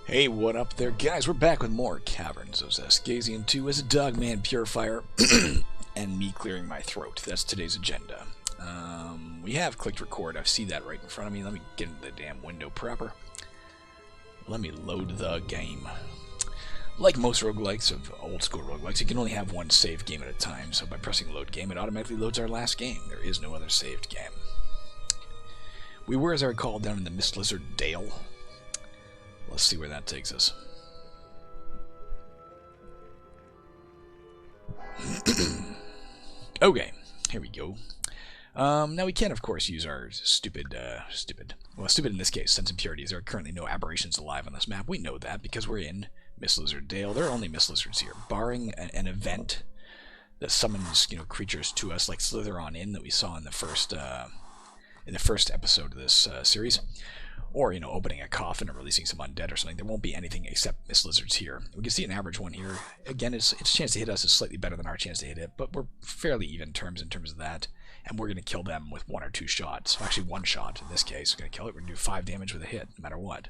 Hey, what up there, guys? We're back with more Caverns of Xaskazien 2 as a Dogman Purifier, and me clearing my throat. That's today's agenda. We have clicked record. I see that right in front of me. Let me get into the damn window proper. Let me load the game. Like most roguelikes of old school roguelikes, you can only have one save game at a time, so by pressing load game, it automatically loads our last game. There is no other saved game. We were, as I recall, down in the Mist Lizard Dale. Let's see where that takes us. Okay, here we go. Now we can, of course, use our stupid in this case, sense impurities. There are currently no aberrations alive on this map. We know that because we're in Mist Lizard Dale. There are only Mist Lizards here, barring an event that summons, creatures to us, like Slither on In that we saw in the first episode of this series. Or, opening a coffin or releasing some undead or something. There won't be anything except Mist Lizards here. We can see an average one here. Again, its chance to hit us is slightly better than our chance to hit it, but we're fairly even terms in terms of that. And we're going to kill them with one or two shots. Actually, one shot in this case. We're going to kill it. We're going to do 5 damage with a hit, no matter what.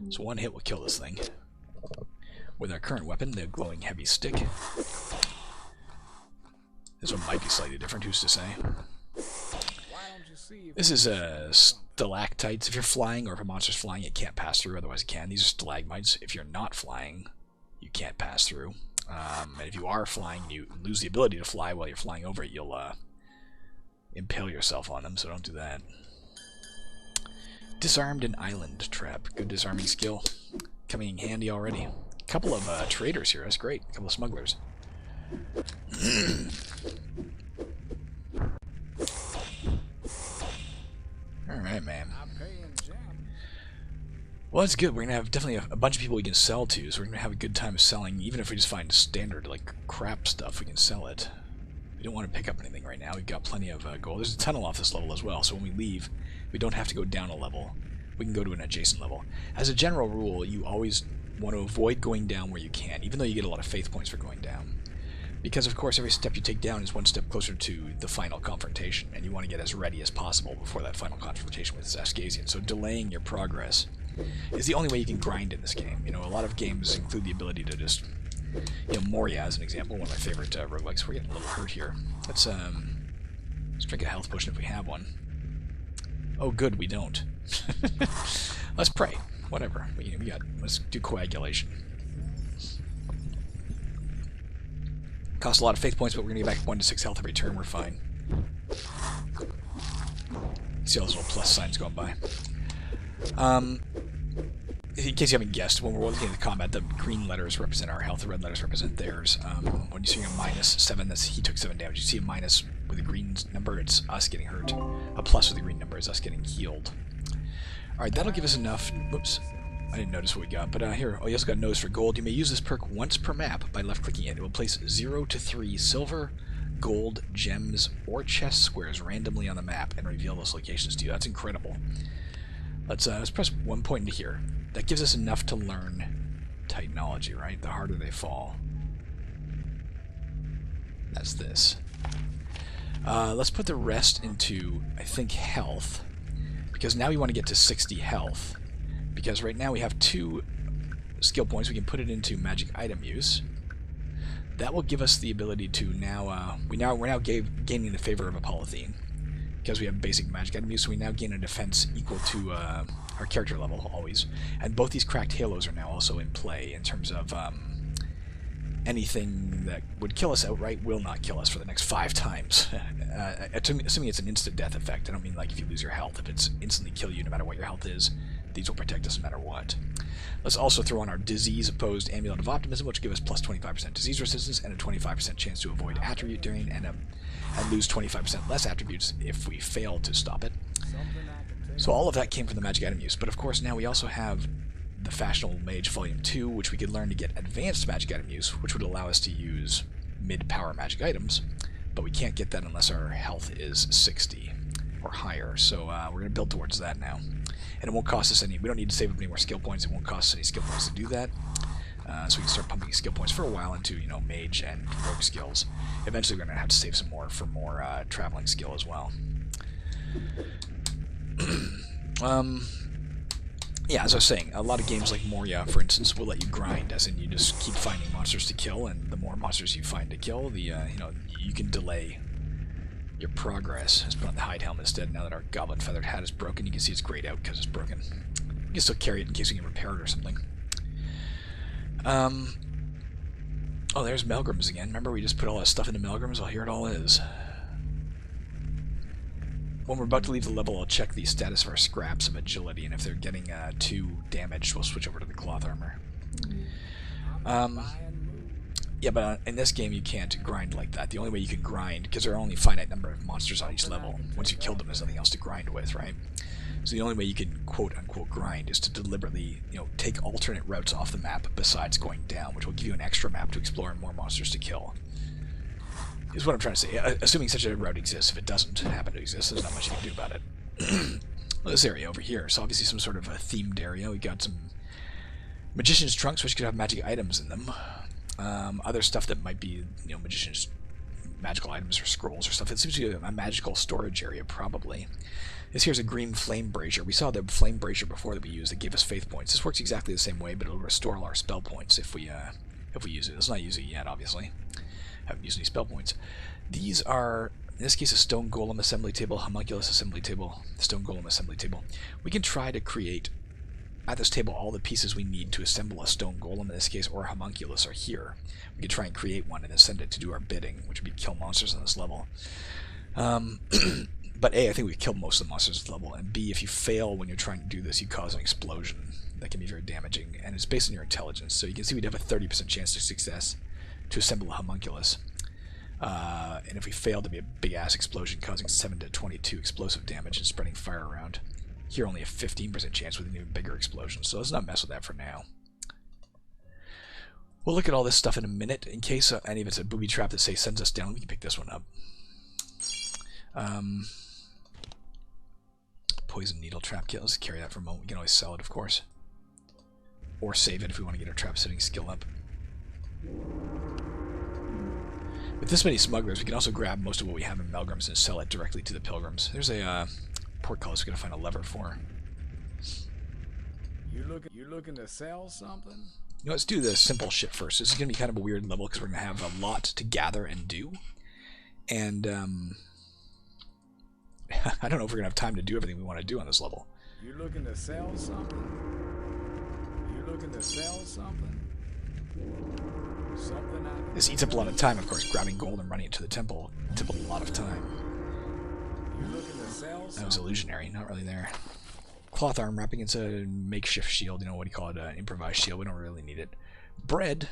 So one hit will kill this thing. With our current weapon, the glowing heavy stick. This one might be slightly different, who's to say? This is stalactites. If you're flying or if a monster's flying, it can't pass through, otherwise it can. These are stalagmites. If you're not flying, you can't pass through. And if you are flying and you lose the ability to fly while you're flying over it, you'll impale yourself on them, so don't do that. Disarmed an island trap. Good disarming skill. Coming in handy already. A couple of traders here. That's great. A couple of smugglers. Alright, man. Well, that's good. We're going to have definitely a bunch of people we can sell to, so we're going to have a good time selling. Even if we just find standard, crap stuff, we can sell it. We don't want to pick up anything right now. We've got plenty of gold. There's a tunnel off this level as well, so when we leave, we don't have to go down a level. We can go to an adjacent level. As a general rule, you always want to avoid going down where you can, even though you get a lot of faith points for going down. Because, of course, every step you take down is one step closer to the final confrontation, and you want to get as ready as possible before that final confrontation with Xaskazien. So delaying your progress is the only way you can grind in this game. A lot of games include the ability to just, Moria as an example, one of my favorite roguelikes. We're getting a little hurt here. Let's drink a health potion if we have one. Oh, good, we don't. Let's pray. Whatever. Let's do coagulation. Costs a lot of faith points, but we're going to get back 1 to 6 health every turn. We're fine. See all those little plus signs going by. In case you haven't guessed, when we're looking at the combat, the green letters represent our health, the red letters represent theirs. When you see a -7, he took 7 damage. You see a minus with a green number, it's us getting hurt. A plus with a green number is us getting healed. Alright, that'll give us enough. Whoops. I didn't notice what we got, but here, you also got Nose for Gold. You may use this perk once per map by left-clicking it. It will place 0 to 3 silver, gold, gems, or chest squares randomly on the map and reveal those locations to you. That's incredible. Let's press 1 point into here. That gives us enough to learn Titanology, right? The harder they fall. That's this. Let's put the rest into, I think, health, because now we want to get to 60 health. Because right now we have 2 skill points. We can put it into magic item use. That will give us the ability to now we're now gaining the favor of a polythene because we have basic magic item use. So we now gain a defense equal to our character level always. And both these cracked halos are now also in play in terms of anything that would kill us outright will not kill us for the next 5 times. Assuming it's an instant death effect. I don't mean like if you lose your health. If it's instantly kill you no matter what your health is, these will protect us no matter what. Let's also throw on our disease-opposed Amulet of Optimism, which will give us plus 25% disease resistance and a 25% chance to avoid attribute drain and lose 25% less attributes if we fail to stop it. So all of that came from the magic item use. But of course now we also have the Fashionable Mage Volume 2, which we could learn to get advanced magic item use, which would allow us to use mid-power magic items. But we can't get that unless our health is 60 or higher. So we're going to build towards that now. And it won't cost us any, we don't need to save up any more skill points, it won't cost us any skill points to do that. So we can start pumping skill points for a while into, mage and rogue skills. Eventually we're going to have to save some more for more traveling skill as well. yeah, as I was saying, a lot of games like Moria, for instance, will let you grind, as in you just keep finding monsters to kill, and the more monsters you find to kill, the you can delay your progress. Let's put on the hide helmet instead. Now that our goblin feathered hat is broken, you can see it's grayed out because it's broken. You can still carry it in case we can repair it or something. Oh, there's Melgrims again. Remember we just put all that stuff into Melgrims? Well, here it all is. When we're about to leave the level, I'll check the status of our scraps of agility, and if they're getting too damaged, we'll switch over to the cloth armor. Yeah, but in this game you can't grind like that. The only way you can grind, because there are only a finite number of monsters on each level, once you kill them there's nothing else to grind with, right? So the only way you can quote-unquote grind is to deliberately, take alternate routes off the map besides going down, which will give you an extra map to explore and more monsters to kill. Is what I'm trying to say. Assuming such a route exists. If it doesn't happen to exist, there's not much you can do about it. Well, this area over here, so obviously some sort of a themed area. We've got some magician's trunks, which could have magic items in them. Other stuff that might be, magician's magical items or scrolls or stuff. It seems to be a magical storage area, probably. This here's a green flame brazier. We saw the flame brazier before that we used that gave us faith points. This works exactly the same way, but it'll restore all our spell points if we use it. Let's not use it yet, obviously. Haven't used any spell points. These are, in this case, a stone golem assembly table, homunculus assembly table, stone golem assembly table. We can try to create, at this table, all the pieces we need to assemble a stone golem, in this case, or a homunculus are here. We could try and create one and then send it to do our bidding, which would be kill monsters on this level. But A, I think we've killed most of the monsters at this level, and B, if you fail when you're trying to do this, you cause an explosion. That can be very damaging, and it's based on your intelligence. So you can see we'd have a 30% chance of success to assemble a homunculus. And if we fail, to be a big-ass explosion causing 7 to 22 explosive damage and spreading fire around. Here only a 15% chance with an even bigger explosion, so let's not mess with that for now. We'll look at all this stuff in a minute. In case any of it's a booby trap that, say, sends us down, we can pick this one up. Poison needle trap kit. Let's carry that for a moment. We can always sell it, of course. Or save it if we want to get our trap setting skill up. With this many smugglers, we can also grab most of what we have in Melgrims and sell it directly to the pilgrims. There's a portcullis we're going to find a lever for. You looking to sell something? Let's do the simple shit first. This is going to be kind of a weird level because we're going to have a lot to gather and do. And, I don't know if we're going to have time to do everything we want to do on this level. You looking to sell something? You looking to sell something? This eats up a lot of time, of course. Grabbing gold and running it to the temple took a lot of time. That was illusionary, not really there. Cloth arm wrapping, it's a makeshift shield, what do you call it, an improvised shield, we don't really need it. Bread.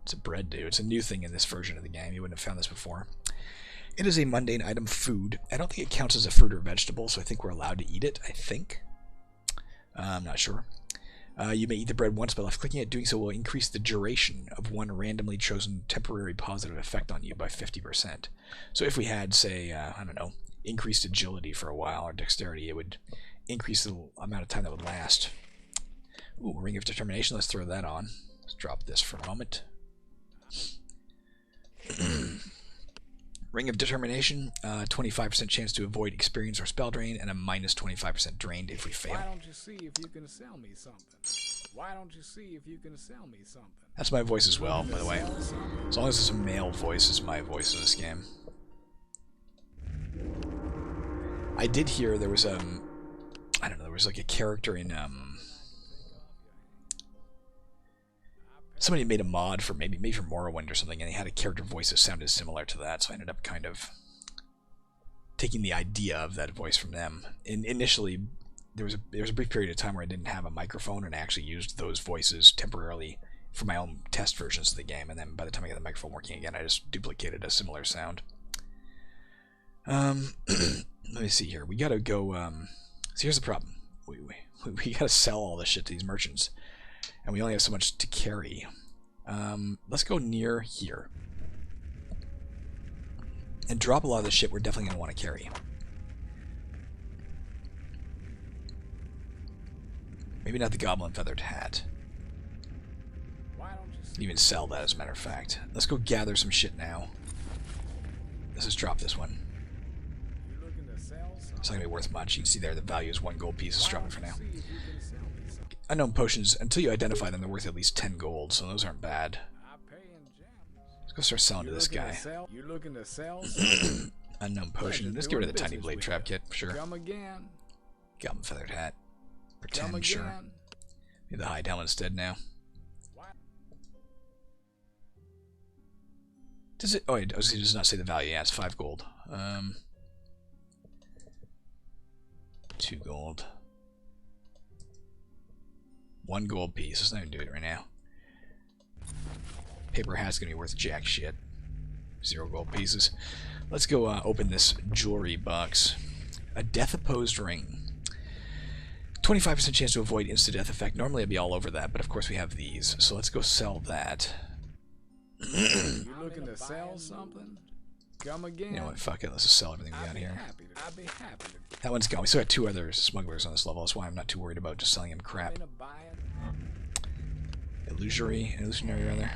It's a bread, dude. It's a new thing in this version of the game, you wouldn't have found this before. It is a mundane item, food. I don't think it counts as a fruit or vegetable, so I think we're allowed to eat it, I think. I'm not sure. You may eat the bread once by left-clicking it. Doing so will increase the duration of one randomly chosen temporary positive effect on you by 50%. So if we had, say, I don't know, increased agility for a while, or dexterity, it would increase the amount of time that would last. Ooh, Ring of Determination. Let's throw that on. Let's drop this for a moment. Ring of Determination, 25% chance to avoid experience or spell drain, and a minus 25% drained if we fail. Why don't you see if you can sell me something? Why don't you see if you can sell me something? That's my voice as well, by the way. As long as it's a male voice, it's my voice in this game. I did hear there was I don't know, there was like a character in somebody made a mod for maybe for Morrowind or something, and they had a character voice that sounded similar to that, so I ended up kind of taking the idea of that voice from them. Initially, there was a brief period of time where I didn't have a microphone, and I actually used those voices temporarily for my own test versions of the game, and then by the time I got the microphone working again, I just duplicated a similar sound. Let me see here. We gotta go. So here's the problem. We gotta sell all this shit to these merchants, and we only have so much to carry. Let's go near here and drop a lot of the shit we're definitely gonna want to carry. Maybe not the goblin feathered hat. Even sell that, as a matter of fact. Let's go gather some shit now. Let's just drop this one. It's not gonna be worth much. You can see there the value is 1 gold piece. Let's drop it for now. unknown potions, until you identify them, they're worth at least 10 gold, so those aren't bad. I pay in gems. Let's go start selling to this guy. You looking to sell? Unknown potion. Let's get rid of the tiny blade trap kit, sure. Come again. Goblin feathered hat. Come Pretend, sure. again. Need the hide helmet instead now. Does it? Oh, it does not say the value. Yeah, it's 5 gold. 2 gold. 1 gold piece. Let's not even do it right now. Paper hat's gonna be worth jack shit. 0 gold pieces. Let's go open this jewelry box. A death opposed ring. 25% chance to avoid instant death effect. Normally I'd be all over that, but of course we have these. So let's go sell that. You looking to sell something? Come again. You know what? Fuck it. Let's just sell everything we got here. I'd be happy to. That one's gone. We still got 2 other smugglers on this level. That's why I'm not too worried about just selling him crap. Illusionary rather.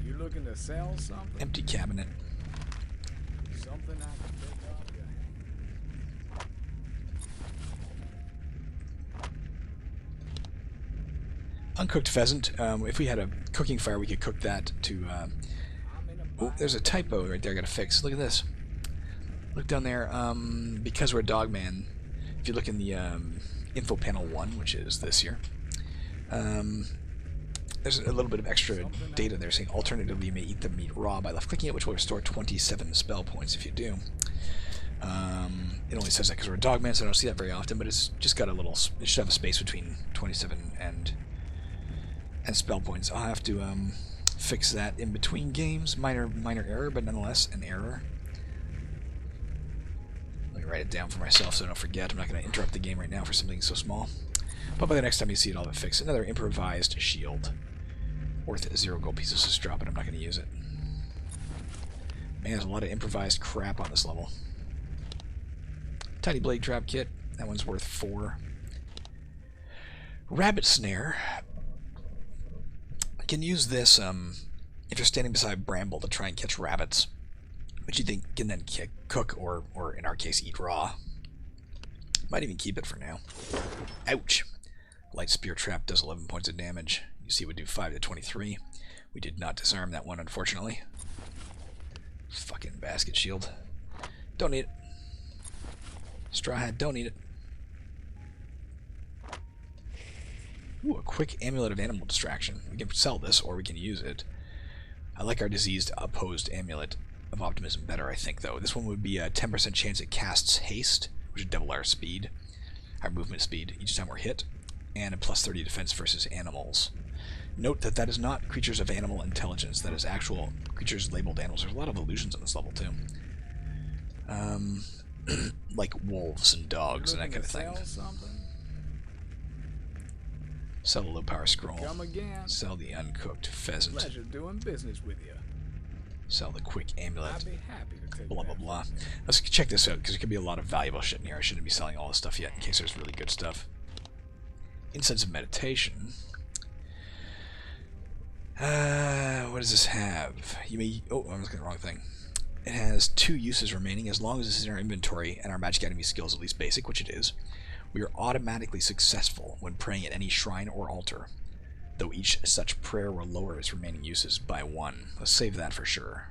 You looking to sell something? Empty cabinet. Something I can pick up. Uncooked pheasant. If we had a cooking fire, we could cook that to... Oh, there's a typo right there I gotta fix. Look at this. Look down there. Because we're a dog man, if you look in the info panel 1, which is this here, there's a little bit of extra data there saying alternatively you may eat the meat raw by left clicking it, which will restore 27 spell points if you do. It only says that because we're a dog man, so I don't see that very often, but it's just got a little... It should have a space between 27 and spell points. I'll have to fix that in between games. Minor error, but nonetheless an error. Let me write it down for myself so I don't forget. I'm not going to interrupt the game right now for something so small. But by the next time you see it, I'll have it fixed. Another improvised shield. Worth 0 gold pieces. Just drop it. I'm not going to use it. Man, there's a lot of improvised crap on this level. Tiny blade trap kit. That one's worth 4. Rabbit snare. You can use this if you're standing beside bramble to try and catch rabbits, which you think can then cook or in our case eat raw. Might even keep it for now. Ouch! Light spear trap does 11 points of damage. You see it would do 5 to 23. We did not disarm that one, unfortunately. Fucking basket shield. Don't need it. Straw hat, don't need it. Ooh, a quick Amulet of Animal Distraction. We can sell this, or we can use it. I like our diseased opposed Amulet of Optimism better, I think, though. This one would be a 10% chance it casts haste, which would double our speed, our movement speed, each time we're hit, and a plus 30 defense versus animals. Note that that is not creatures of animal intelligence. That is actual creatures labeled animals. There's a lot of illusions on this level, too. Like wolves and dogs and that kind of thing. Sell the low power scroll. Come again. Sell the uncooked pheasant. Pleasure doing business with you. Sell the quick amulet. I'd be happy to take Blah blah blah. Let's check this out because there could be a lot of valuable shit in here. I shouldn't be selling all this stuff yet in case there's really good stuff. Incense of Meditation. What does this have? You may... Oh, I'm looking at the wrong thing. It has 2 uses remaining. As long as this is in our inventory and our Magic Academy skill is at least basic, which it is, we are automatically successful when praying at any shrine or altar, though each such prayer will lower its remaining uses by 1. Let's save that for sure.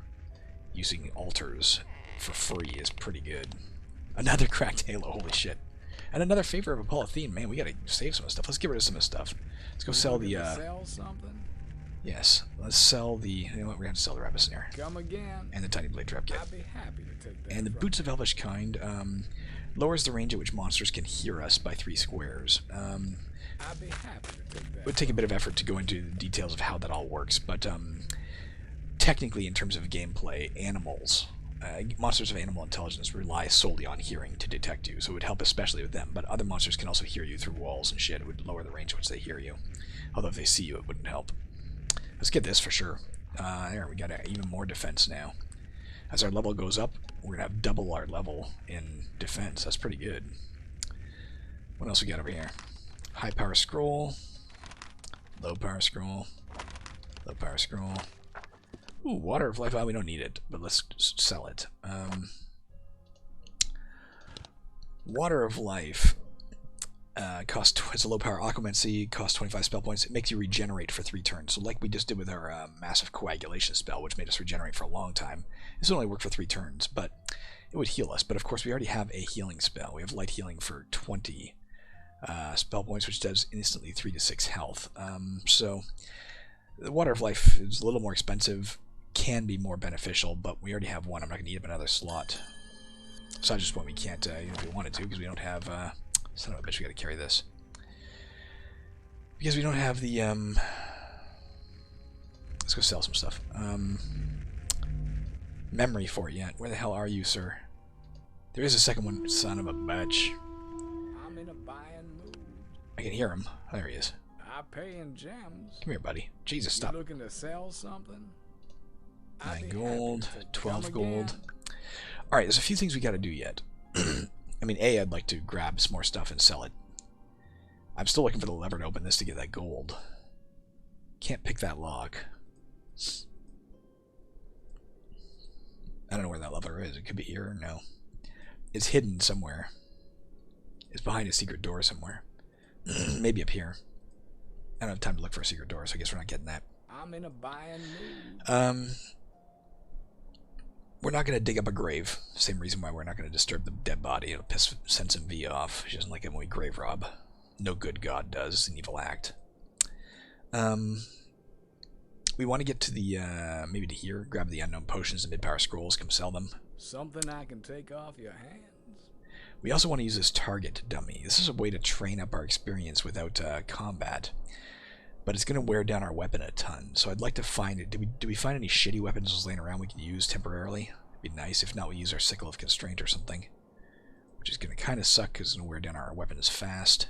Using altars for free is pretty good. Another cracked halo, holy shit. And another favor of Apollo Theme. Man, we gotta save some of this stuff. Let's get rid of some of this stuff. Let's go sell the... Sell something? Yes, let's sell the... You know what, we're gonna have to sell the rabbit snare. Come again. And the tiny blade trap kit. I'd be happy to take that. And the boots of elvish kind lowers the range at which monsters can hear us by 3 squares. I'd be happy to take that. It would take a bit of effort to go into the details of how that all works, but technically, in terms of gameplay, animals, monsters of animal intelligence rely solely on hearing to detect you, so it would help especially with them. But other monsters can also hear you through walls and shit. It would lower the range at which they hear you. Although if they see you, it wouldn't help. Let's get this for sure. There, we got even more defense now. As our level goes up, we're gonna have double our level in defense. That's pretty good. What else we got over here? High power scroll, low power scroll, low power scroll. Ooh, water of life. Oh, we don't need it, but let's sell it. Water of life. It's a low power Aquamancy, costs 25 spell points. It makes you regenerate for 3 turns. So like we just did with our massive coagulation spell, which made us regenerate for a long time. This would only work for 3 turns, but it would heal us. But of course we already have a healing spell. We have light healing for 20 spell points, which does instantly 3 to 6 health. So the Water of Life is a little more expensive, can be more beneficial, but we already have one. I'm not going to eat up another slot. So I just want we can't, even if we wanted to, because we don't have, son of a bitch, we got to carry this. Because we don't have the, let's go sell some stuff. Memory for it yet. Where the hell are you, sir? There is a second one, son of a bitch. I'm in a buying mood. I can hear him. Oh, there he is. I pay in gems. Come here, buddy. Jesus, stop. You looking to sell something? 9 gold, 12 gold. Alright, there's a few things we got to do yet. I mean, I'd like to grab some more stuff and sell it. I'm still looking for the lever to open this to get that gold. Can't pick that lock. I don't know where that lever is. It could be here or no. It's hidden somewhere. It's behind a secret door somewhere. Maybe up here. I don't have time to look for a secret door, so I guess we're not getting that. I'm in a buying mood. We're not going to dig up a grave. Same reason why we're not going to disturb the dead body. It'll send some V off. She doesn't like it when we grave rob. No good god does. It's an evil act. We want to get to the, maybe to here, grab the unknown potions and mid-power scrolls, come sell them. Something I can take off your hands. We also want to use this target dummy. This is a way to train up our experience without combat. But it's going to wear down our weapon a ton. So I'd like to find it. Do we find any shitty weapons just laying around we can use temporarily? It'd be nice. If not, we use our Sickle of Constraint or something. Which is going to kind of suck because it's going to wear down our weapons fast.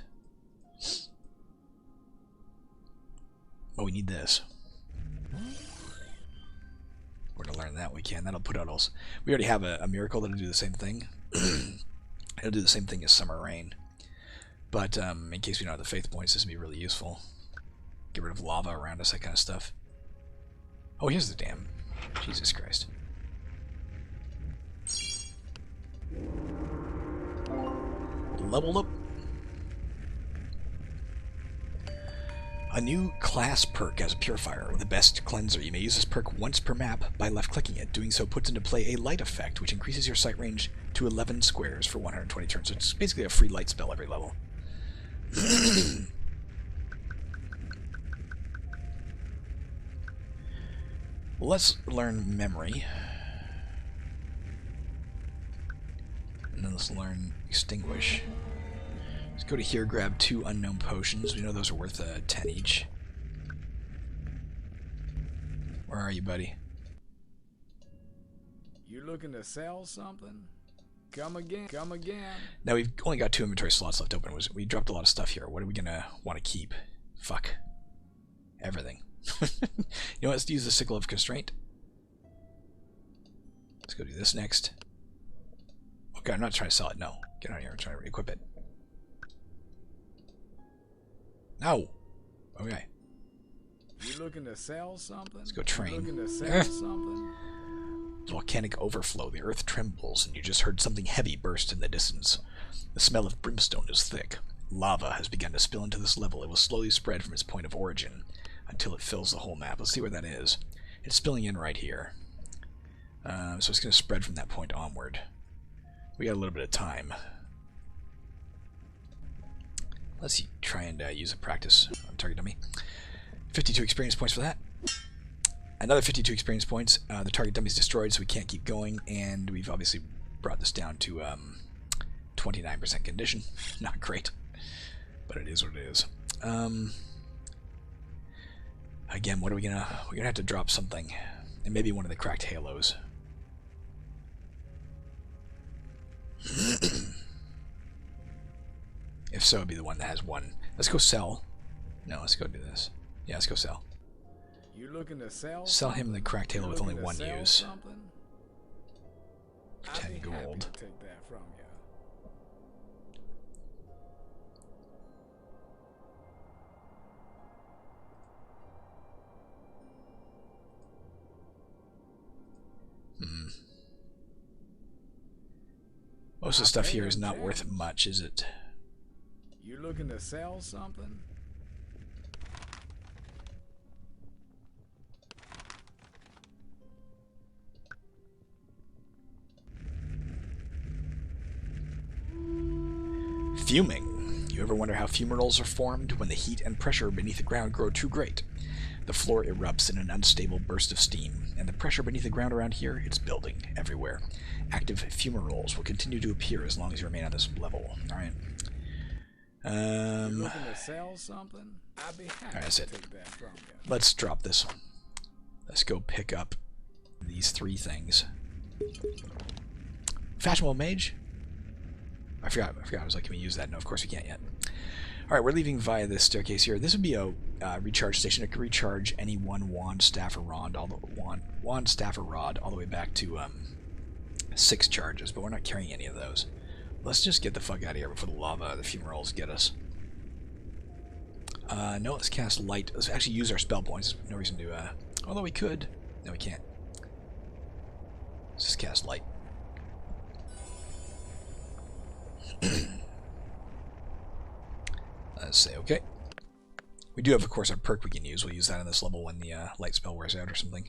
Oh, we need this. We're going to learn that we can. That'll put out all... We already have a miracle that'll do the same thing. It'll do the same thing as Summer Rain. But in case we don't have the faith points, this would be really useful. Get rid of lava around us, that kind of stuff. Oh, here's the dam. Jesus Christ. Leveled up. A new class perk as a Purifier, the best cleanser. You may use this perk once per map by left-clicking it. Doing so puts into play a light effect, which increases your sight range to 11 squares for 120 turns. So it's basically a free light spell every level. Let's learn memory. And then let's learn extinguish. Let's go to here, grab 2 unknown potions. We know those are worth 10 each. Where are you, buddy? You looking to sell something? Come again, come again. Now we've only got 2 inventory slots left open. We dropped a lot of stuff here. What are we gonna want to keep? Fuck. Everything. You know what, let's use the Sickle of Constraint. Let's go do this next. Okay, I'm not trying to sell it, no. Get out of here, I'm trying to re-equip it. No! Okay. You looking to sell something? Let's go train. You looking to sell something? Volcanic overflow. The earth trembles, and you just heard something heavy burst in the distance. The smell of brimstone is thick. Lava has begun to spill into this level. It will slowly spread from its point of origin until it fills the whole map. Let's see where that is. It's spilling in right here. So it's going to spread from that point onward. We got a little bit of time. Let's try and use a practice on target dummy. 52 experience points for that. Another 52 experience points. The target dummy is destroyed, so we can't keep going, and we've obviously brought this down to 29% condition. Not great, but it is what it is. Again, what are we gonna? We're gonna have to drop something, and maybe one of the cracked halos. If so, it'd be the one that has 1. Let's go sell. No, let's go do this. Yeah, let's go sell. You looking to sell? Sell him the cracked halo with only 1 use. For 10 I'd be gold. happy to take that from you. Most of the stuff here is not worth much, is it? You You looking to sell something? Fuming. You ever wonder how fumaroles are formed? When the heat and pressure beneath the ground grow too great. The floor erupts in an unstable burst of steam, and the pressure beneath the ground around here, it's building everywhere. Active fumaroles will continue to appear as long as you remain on this level. Alright. You looking to sell something? I'd be happy Alright, that's to it. take that from you. Let's drop this. Let's go pick up these 3 things. Fashionable Mage? I forgot. I was like, can we use that? No, of course we can't yet. Alright, we're leaving via this staircase here. This would be a recharge station. It could recharge any one wand, staff, or rod, all the way back to 6 charges, but we're not carrying any of those. Let's just get the fuck out of here before the lava, the fumaroles get us. No, let's cast light. Let's actually use our spell points. No reason to, although we could. No, we can't. Let's just cast light. Let's say okay. We do have, of course, our perk we can use. We'll use that on this level when the light spell wears out or something.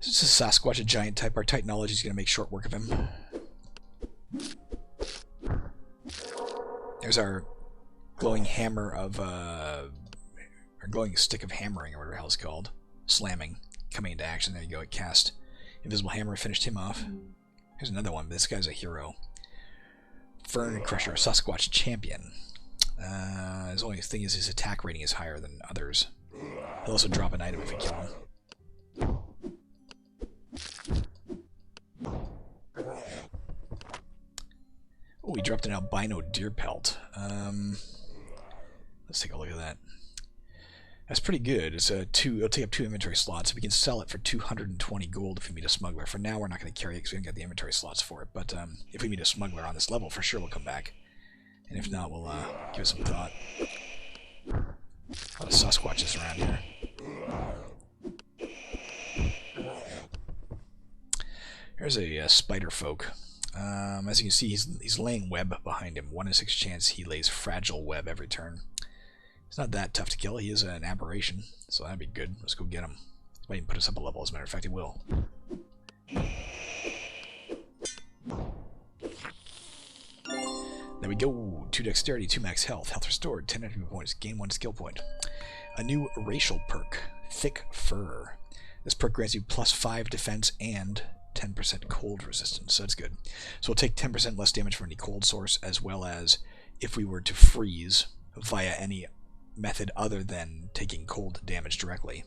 This is a Sasquatch, a giant type. Our Titanology is going to make short work of him. There's our glowing hammer of, our glowing stick of hammering, or whatever the hell it's called. Slamming. Coming into action. There you go. It cast Invisible Hammer, finished him off. Here's another one. This guy's a hero. Fern Crusher, Sasquatch Champion. His only thing is his attack rating is higher than others. He'll also drop an item if we kill him. Oh, he dropped an albino deer pelt. Let's take a look at that. That's pretty good. It's it'll take up 2 inventory slots. We can sell it for 220 gold if we meet a smuggler. For now, we're not going to carry it because we haven't got the inventory slots for it. But if we meet a smuggler on this level, for sure we'll come back. And if not, we'll give it some thought. A lot of Sasquatches around here. Here's a spider folk. As you can see, he's laying web behind him. 1 in 6 chance he lays fragile web every turn. It's not that tough to kill. He is an aberration, so that'd be good. Let's go get him. He might even put us up a level. As a matter of fact, he will. There we go. 2 dexterity, 2 max health. Health restored, 10 energy points. Gain 1 skill point. A new racial perk, Thick Fur. This perk grants you +5 defense and 10% cold resistance, so that's good. So we'll take 10% less damage from any cold source, as well as if we were to freeze via any method other than taking cold damage directly,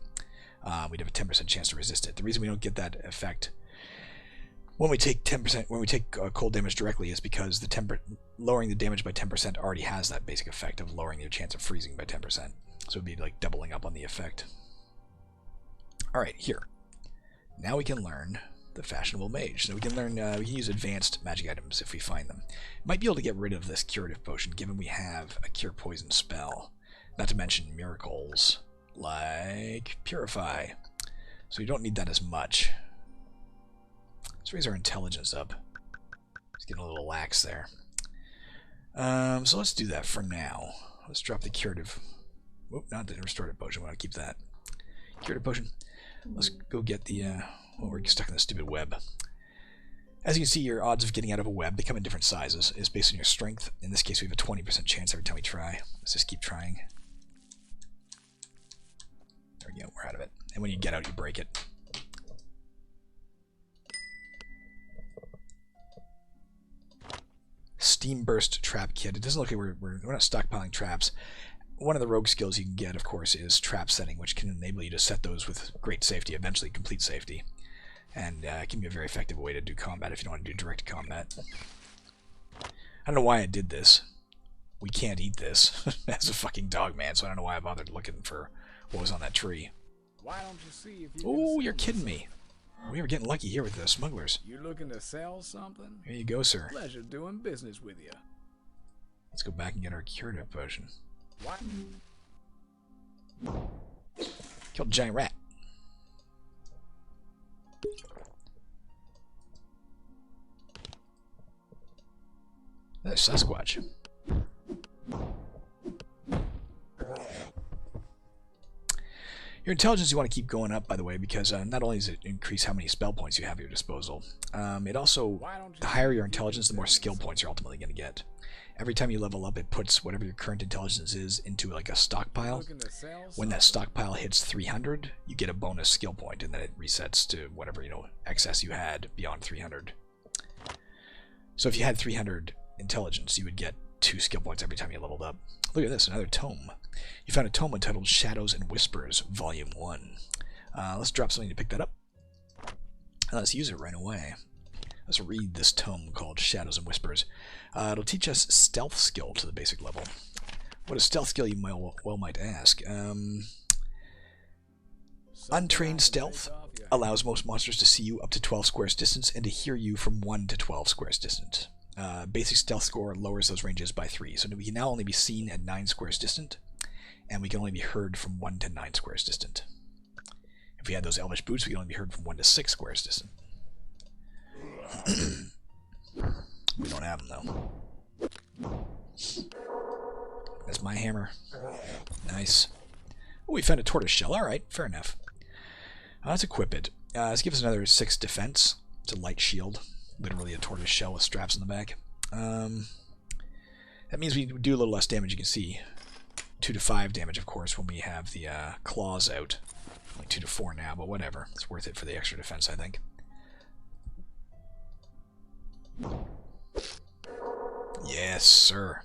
we'd have a 10% chance to resist it. The reason we don't get that effect when we take cold damage directly is because lowering the damage by 10% already has that basic effect of lowering your chance of freezing by 10%. So it'd be like doubling up on the effect. Alright, here. Now we can learn the Fashionable Mage. So we can learn, we can use advanced magic items if we find them. Might be able to get rid of this curative potion given we have a cure poison spell. Not to mention miracles like Purify. So we don't need that as much. Let's raise our intelligence up. It's getting a little lax there. So let's do that for now. Let's drop the curative. Whoop, not the restorative potion. I want to keep that. Curative potion. Let's go get the. Well, we're stuck in the stupid web. As you can see, your odds of getting out of a web, they come in different sizes. It's based on your strength. In this case, we have a 20% chance every time we try. Let's just keep trying. There we go. We're out of it. And when you get out, you break it. Steam Burst Trap Kit. It doesn't look like we're not stockpiling traps. One of the rogue skills you can get, of course, is trap setting, which can enable you to set those with great safety, eventually complete safety. And it can be a very effective way to do combat if you don't want to do direct combat. I don't know why I did this. We can't eat this as a fucking dog man, so I don't know why I bothered looking for what was on that tree. Why don't you see if you Oh, you're kidding me. We were getting lucky here with the smugglers. You looking to sell something? Here you go, sir. Pleasure doing business with you. Let's go back and get our curative potion. What? Killed a giant rat. Another Sasquatch. Your intelligence you want to keep going up, by the way, because not only does it increase how many spell points you have at your disposal, it also, the higher your intelligence, the more skill points you're ultimately going to get. Every time you level up, it puts whatever your current intelligence is into like a stockpile. When that stockpile hits 300, you get a bonus skill point, and then it resets to whatever, you know, excess you had beyond 300. So if you had 300 intelligence, you would get 2 skill points every time you leveled up. Look at this, another tome. You found a tome entitled Shadows and Whispers, Volume 1. Let's drop something to pick that up. And let's use it right away. Let's read this tome called Shadows and Whispers. It'll teach us stealth skill to the basic level. What is stealth skill, you might ask? Untrained stealth allows most monsters to see you up to 12 squares distance and to hear you from 1 to 12 squares distance. Basic stealth score lowers those ranges by 3, so we can now only be seen at 9 squares distant, and we can only be heard from 1 to 9 squares distant. If we had those elvish boots, we can only be heard from 1 to 6 squares distant. We don't have them, though. That's my hammer. Nice. Oh, we found a tortoise shell. Alright, fair enough. Let's equip it. Let's give us another 6 defense. It's a light shield. Literally a tortoise shell with straps in the back. That means we do a little less damage, you can see. 2 to 5 damage, of course, when we have the claws out. Only 2 to 4 now, but whatever. It's worth it for the extra defense, I think. Yes, sir.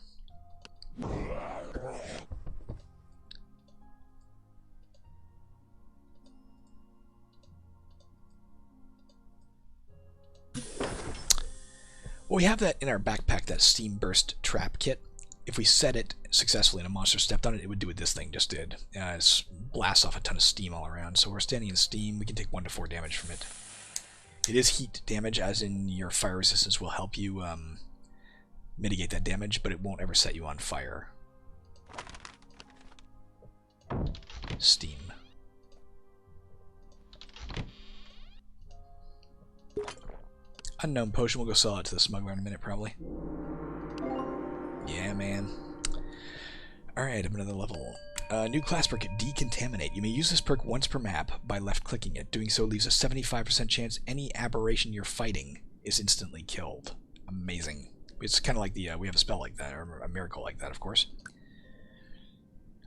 Well, we have that in our backpack, that Steam Burst Trap Kit. If we set it successfully and a monster stepped on it, it would do what this thing just did. It blasts off a ton of steam all around. So we're standing in steam. We can take 1 to 4 damage from it. It is heat damage, as in your fire resistance will help you mitigate that damage, but it won't ever set you on fire. Steam. Unknown potion. We'll go sell it to the smuggler in a minute, probably. Yeah, man. Alright, I'm another level. New class perk, Decontaminate. You may use this perk once per map by left-clicking it. Doing so leaves a 75% chance any aberration you're fighting is instantly killed. Amazing. It's kind of like the, we have a spell like that, or a miracle like that, of course.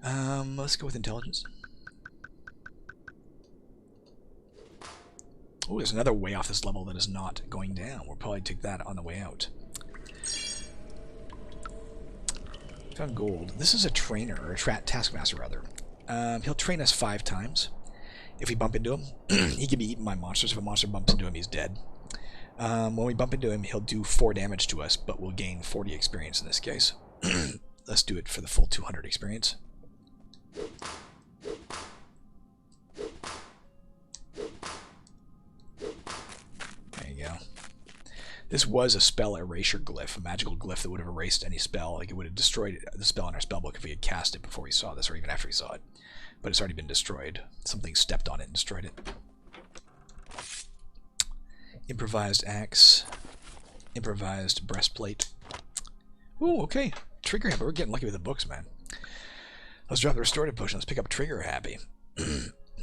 Let's go with intelligence. Oh, there's another way off this level that is not going down. We'll probably take that on the way out. Found gold. This is a trainer, or a taskmaster rather. He'll train us 5 times. If we bump into him, he can be eaten by monsters. If a monster bumps into him, he's dead. When we bump into him, he'll do 4 damage to us, but we'll gain 40 experience in this case. Let's do it for the full 200 experience. There you go. This was a spell erasure glyph, a magical glyph that would have erased any spell. Like, it would have destroyed the spell in our spellbook if we had cast it before we saw this, or even after we saw it. But it's already been destroyed. Something stepped on it and destroyed it. Improvised axe. Improvised breastplate. Ooh, okay. Trigger happy. We're getting lucky with the books, man. Let's drop the restorative potion. Let's pick up Trigger Happy.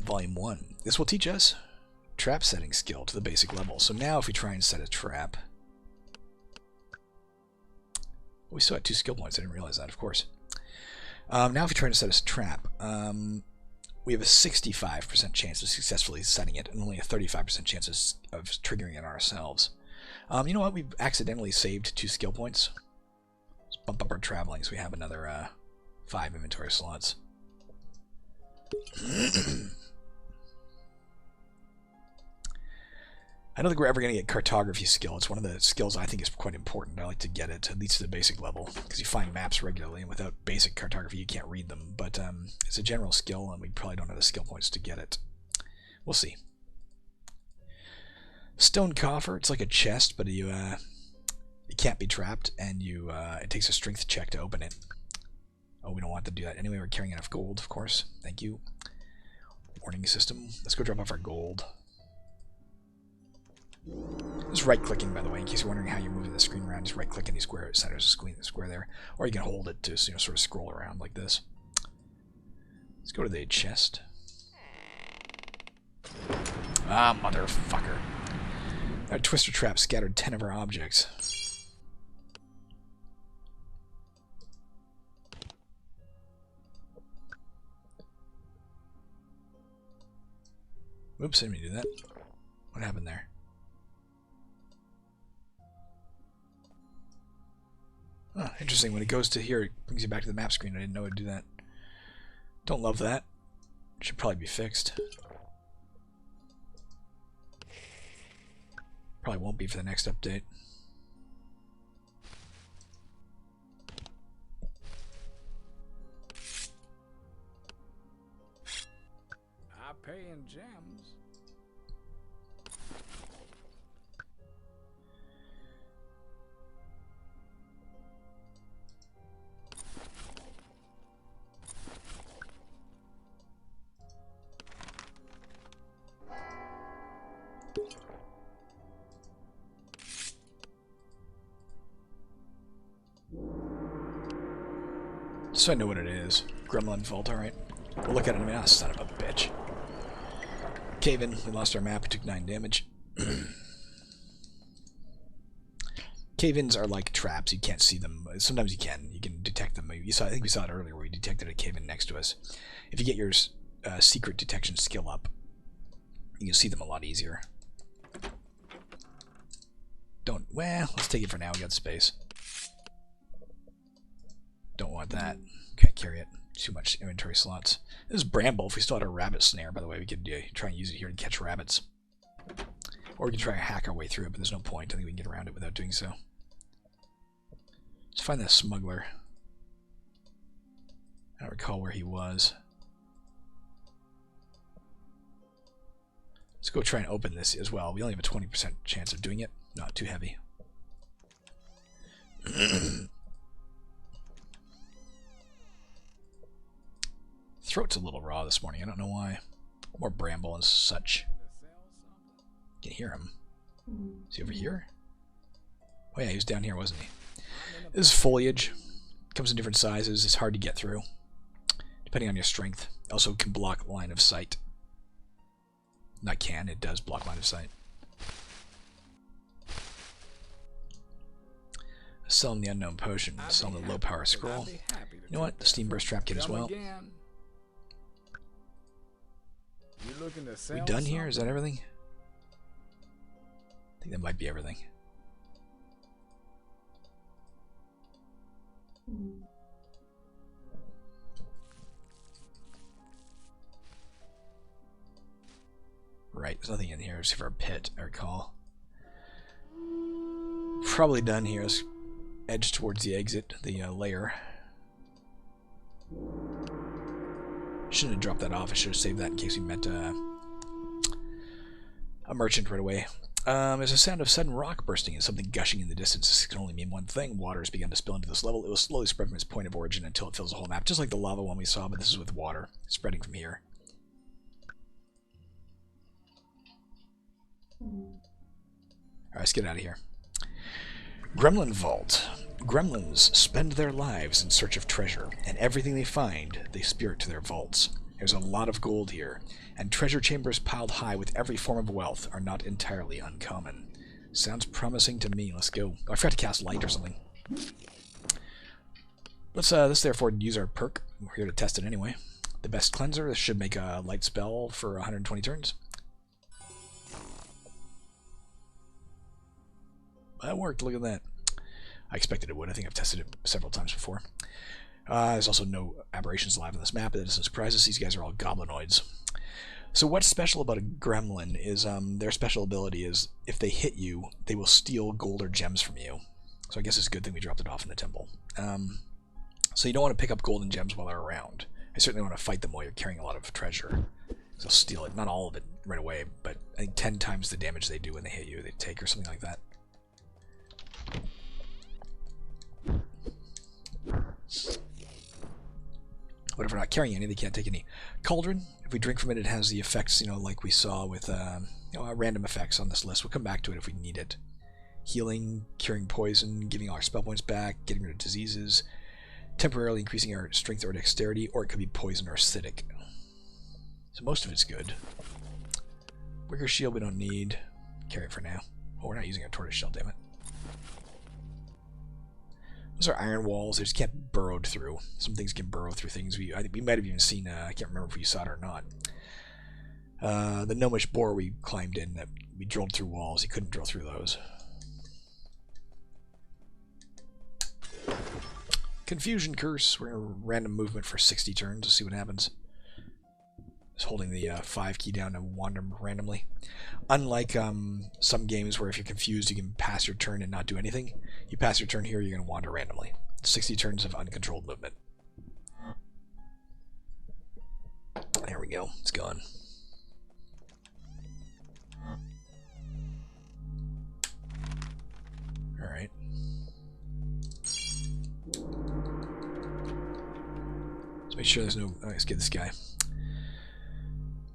Volume 1. This will teach us trap setting skill to the basic level. So now if we try and set a trap... We still had 2 skill points. I didn't realize that, of course. Now if we try to set a trap, we have a 65% chance of successfully setting it, and only a 35% chance of triggering it ourselves. You know what? We've accidentally saved 2 skill points. Let's bump up our traveling so we have another 5 inventory slots. I don't think we're ever going to get cartography skill. It's one of the skills I think is quite important. I like to get it, at least to the basic level, because you find maps regularly, and without basic cartography you can't read them. But it's a general skill, and we probably don't have the skill points to get it. We'll see. Stone coffer. It's like a chest, but it can't be trapped, and it takes a strength check to open it. Oh, we don't want to do that. Anyway, we're carrying enough gold, of course. Thank you. Warning system. Let's go drop off our gold. Just right-clicking, by the way, in case you're wondering how you're moving the screen around. Just right-click any square, centers the square there, or you can hold it to sort of scroll around like this. Let's go to the chest. Ah, motherfucker! Our twister trap scattered 10 of our objects. Whoops! I didn't mean to do that. What happened there? Oh, interesting. When it goes to here, it brings you back to the map screen. I didn't know it would do that. Don't love that. Should probably be fixed. Probably won't be for the next update. I pay in gems. So I know what it is. Gremlin Vault, alright. We'll look at it in a minute. Oh, son of a bitch. Cave-in. We lost our map. We took 9 damage. Cave-ins are like traps. You can't see them. Sometimes you can. You can detect them. I think we saw it earlier where we detected a cave-in next to us. If you get your secret detection skill up, you can see them a lot easier. Well, let's take it for now. We got space. Don't want that. Can't carry it. Too much inventory slots. This is bramble. If we still had a rabbit snare, by the way, we could try and use it here to catch rabbits. Or we can try and hack our way through it, but there's no point. I think we can get around it without doing so. Let's find that smuggler. I don't recall where he was. Let's go try and open this as well. We only have a 20% chance of doing it. Not too heavy. Throat's a little raw this morning. I don't know why. More bramble and such. You can hear him. Is he over here? Oh yeah, he was down here, wasn't he? This is foliage. Comes in different sizes. It's hard to get through, depending on your strength. Also can block line of sight. Not can, it does block line of sight. Sell him the unknown potion. Sell him the low power scroll. You know what? The steam burst trap kit as well. We done here? Is that everything? I think that might be everything. Right, there's nothing in here except for a pit, I recall. Probably done here. Let's edge towards the exit, the lair. Shouldn't have dropped that off. I should have saved that in case we met a merchant right away. There's a sound of sudden rock bursting and something gushing in the distance. This can only mean one thing. Water has begun to spill into this level. It will slowly spread from its point of origin until it fills the whole map, just like the lava one we saw, but this is with water spreading from here. Alright, let's get out of here. Gremlin Vault. Gremlins spend their lives in search of treasure, and everything they find, they spirit to their vaults. There's a lot of gold here, and treasure chambers piled high with every form of wealth are not entirely uncommon. Sounds promising to me. Let's go. Oh, I forgot to cast light or something. Let's therefore use our perk. We're here to test it anyway. The best cleanser. This should make a light spell for 120 turns. That worked. Look at that. I expected it would. I think I've tested it several times before. There's also no aberrations alive on this map, but that doesn't surprise us. These guys are all goblinoids. So what's special about a gremlin is their special ability is if they hit you, they will steal gold or gems from you. So I guess it's a good thing we dropped it off in the temple. So you don't want to pick up gold and gems while they're around. I certainly want to fight them while you're carrying a lot of treasure. They'll steal it. Not all of it right away, but I think 10 times the damage they do when they hit you, they take or something like that. But if we're not carrying any, they can't take any. Cauldron, if we drink from it, it has the effects, like we saw with random effects on this list. We'll come back to it if we need it. Healing, curing poison, giving our spell points back, getting rid of diseases, temporarily increasing our strength or dexterity, or it could be poison or acidic. So most of it's good. Wicker shield we don't need. Carry it for now. Oh, we're not using our tortoise shell, damn it. Those are iron walls. They just can't be burrowed through. Some things can burrow through things. I think we might have even seen, I can't remember if we saw it or not. The gnomish boar we climbed in, that we drilled through walls. He couldn't drill through those. Confusion Curse. We're going to random movement for 60 turns. Let's see what happens. Just holding the 5 key down to wander randomly. Unlike some games where if you're confused you can pass your turn and not do anything. You pass your turn here, you're going to wander randomly. 60 turns of uncontrolled movement. There we go. It's gone. Alright. Let's make sure there's no... Oh, let's get this guy.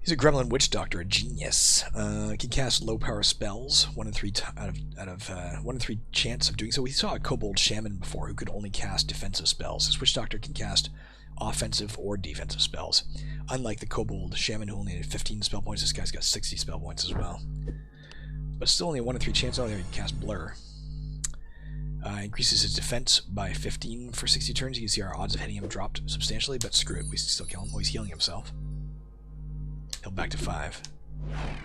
He's a Gremlin Witch Doctor, a genius. Can cast low power spells, 1 in 3 out of 1 in 3 chance of doing so. We saw a Kobold Shaman before who could only cast defensive spells. This Witch Doctor can cast offensive or defensive spells. Unlike the Kobold Shaman who only had 15 spell points, this guy's got 60 spell points as well. But still only a 1 in 3 chance. Oh, there he can cast Blur. Increases his defense by 15 for 60 turns. You can see our odds of hitting him dropped substantially, but screw it, we still kill him. Oh, he's healing himself. He'll back to 5.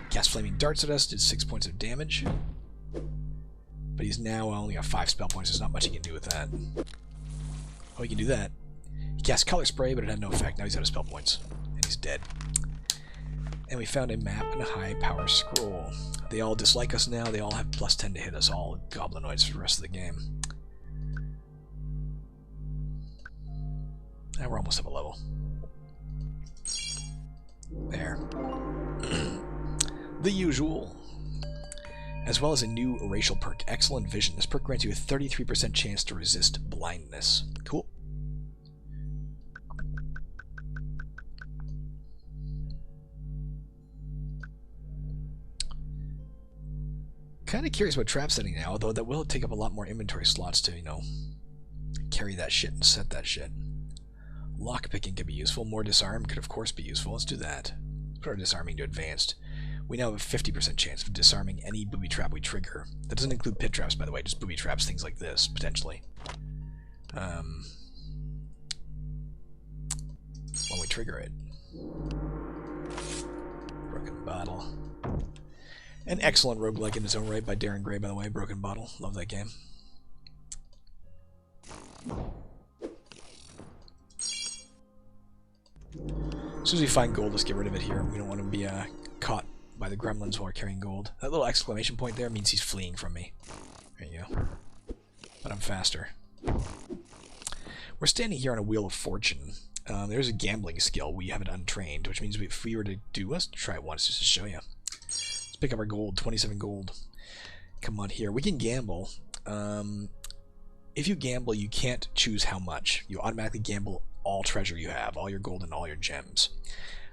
Cast Flaming Darts at us, did 6 points of damage. But he's now only got 5 spell points, there's not much he can do with that. Oh, he can do that. He cast Color Spray, but it had no effect. Now he's out of spell points. And he's dead. And we found a map and a high power scroll. They all dislike us now. They all have +10 to hit us, all goblinoids for the rest of the game. Now we're almost up a level. There. The usual. As well as a new racial perk, Excellent Vision. This perk grants you a 33% chance to resist blindness. Cool. Kind of curious about trap setting now, although that will take up a lot more inventory slots to, carry that shit and set that shit. Lockpicking can be useful. More disarm could of course be useful. Let's do that. Let's put our disarming to advanced. We now have a 50% chance of disarming any booby trap we trigger. That doesn't include pit traps, by the way, just booby traps, things like this, potentially. When we trigger it. Broken Bottle. An excellent roguelike in its own right by Darren Gray, by the way. Broken Bottle. Love that game. As soon as we find gold, let's get rid of it here. We don't want to be caught by the gremlins while we're carrying gold. That little exclamation point there means he's fleeing from me. There you go. But I'm faster. We're standing here on a Wheel of Fortune. There's a gambling skill. We have it untrained, which means if we were to do... Let's try it once just to show you. Let's pick up our gold. 27 gold. Come on here. We can gamble. If you gamble, you can't choose how much. You automatically gamble all treasure you have, all your gold and all your gems.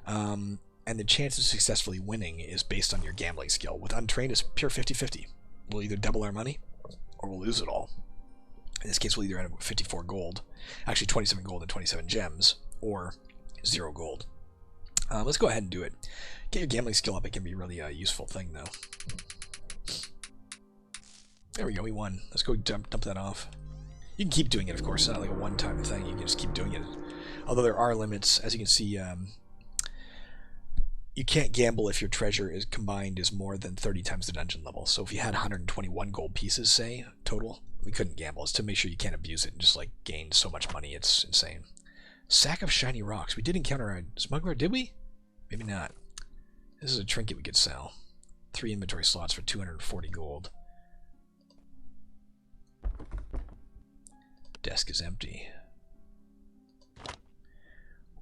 And the chance of successfully winning is based on your gambling skill. With Untrained, it's pure 50-50. We'll either double our money, or we'll lose it all. In this case, we'll either end up with 54 gold, actually 27 gold and 27 gems, or 0 gold. Let's go ahead and do it. Get your gambling skill up. It can be really a useful thing, though. There we go, we won. Let's go dump that off. You can keep doing it, of course. It's not like a one-time thing. You can just keep doing it. Although there are limits. As you can see, you can't gamble if your treasure is combined is more than 30 times the dungeon level. So if you had 121 gold pieces, say, total, we couldn't gamble. It's to make sure you can't abuse it and just, like, gain so much money. It's insane. Sack of shiny rocks. We did encounter a smuggler, did we? Maybe not. This is a trinket we could sell. 3 inventory slots for 240 gold. Desk is empty.